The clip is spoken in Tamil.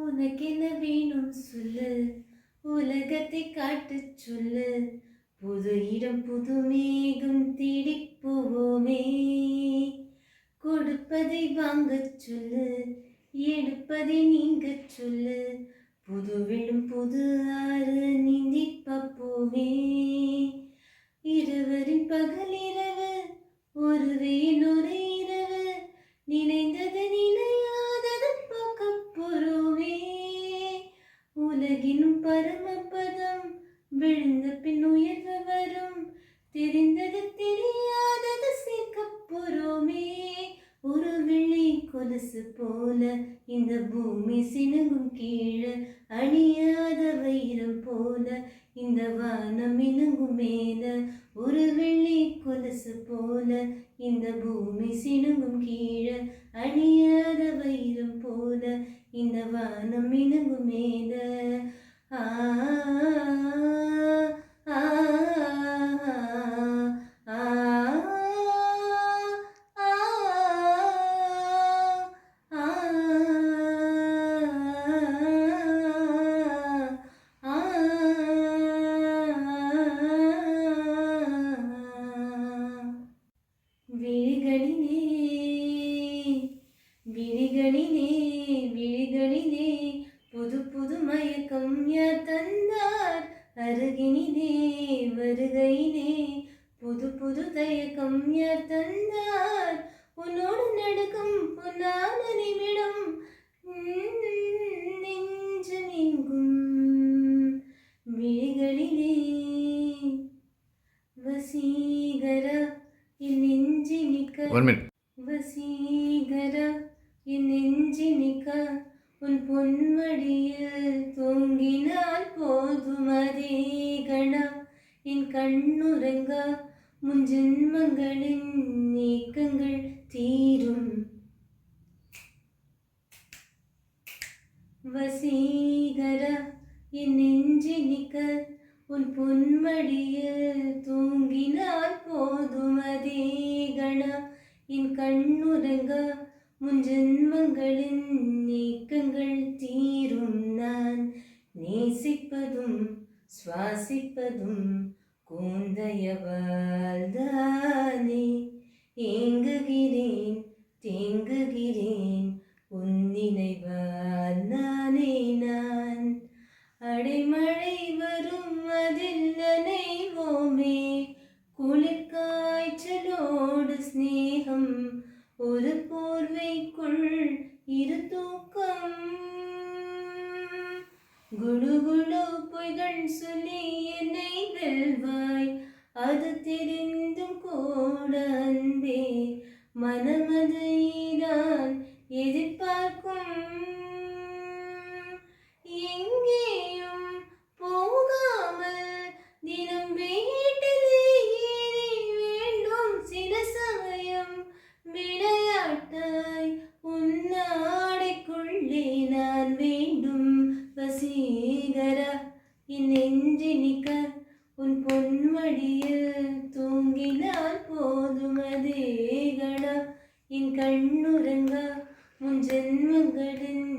உனக்கென்ன வேணும் சொல்லு, உலகத்தை காட்டுச் சொல்லு. புது இடம் புது மேகம் தேடிப் போவோமே. கொடுப்பதை வாங்கச் சொல்லு, எடுப்பதை நீங்கச் சொல்லு. புது வெள்ளம் புது ஆறு நீந்திப் பார்ப்போமே. இருவரின் பகலிரவு ஒரு வெயில் ஒரு இரவு, நினைந்தது நினையாதது பார்க்கப் போறோமே. உலகினும் பரமபதம் விழுந்த பின் உயர்வு வரும், தெரிந்தது தெரியாதது சேர்க்கப் போறோமே. ஒரு வெள்ளி கொலுசு போல இந்த பூமி சினுங்கும் கீழே, அணியாத வைரம் போல இந்த வானம் இணுங்கும் மேல. ஒரு வெள்ளி கொலுசு போல இந்த பூமி சினுங்கும் கீழே, அணியாத வைரம் போல இந்த வானம் இணுங்கும் மேல. ஆ ஆ ஆ விழிகளிலே விழிகளிலே விழிகளிலே புது புது மயக்கம் யார் தந்தார்? அருகினிலே வருகையிலே புது புது தயக்கம் யார் தந்தார்? உன்னோடு நடுக்கும் பொன்னான நிமிடம் நெஞ்சமெங்கும். விழிகளிலே வசீகரா என் நெஞ்சினிக்க, வசீகரா என் நெஞ்சினிக்க, உன் பொன்மடியில் தூங்கினால் போதும் அதே கணா. என் கண்ணுறங்க முன் ஜென்மங்களின் நீக்கங்கள் தீரும். வசீகரா என் நெஞ்சினிக்க, உன் பொன்மடியில் தூங்கினால் போதும் அதே கணா. என் கண்ணுறங்க முன் ஜென்மங்களின் நீக்கங்கள் தீரும். நான் நேசிப்பதும் சுவாசிப்பதும் கூந்தயவால் தானே. ஏங்குகிறேன் தேங்குகிறேன் உன் நினைவால் நானே நான். அடைமழை வரும் அதில் நனைவோமே, குளிர் காய்ச்சலோடு ஸ்நேகம், ஒரு போர்வைக்குள் இரு தூக்கம். குடு குடு பொய்கள் சொல்லி என்னை வெல்வாய், அது தெரிந்தும் கூட அன்பே மனமதைதான் எதிர்பார்க்கும். எங்கேயும் போகாமல் தினம் வீட்டிலே வேண்டும். சில சமயம் விளையாட்டாய் உன்னாடைக்குள்ளே நான் வேண்டும். வசீகரா என் நெஞ்சினிக்க, உன் பொன்மடியில் தூங்கினால் போதும் அதே கணா. என் கண்ணுறங்க முன் ஜென்மங்களின்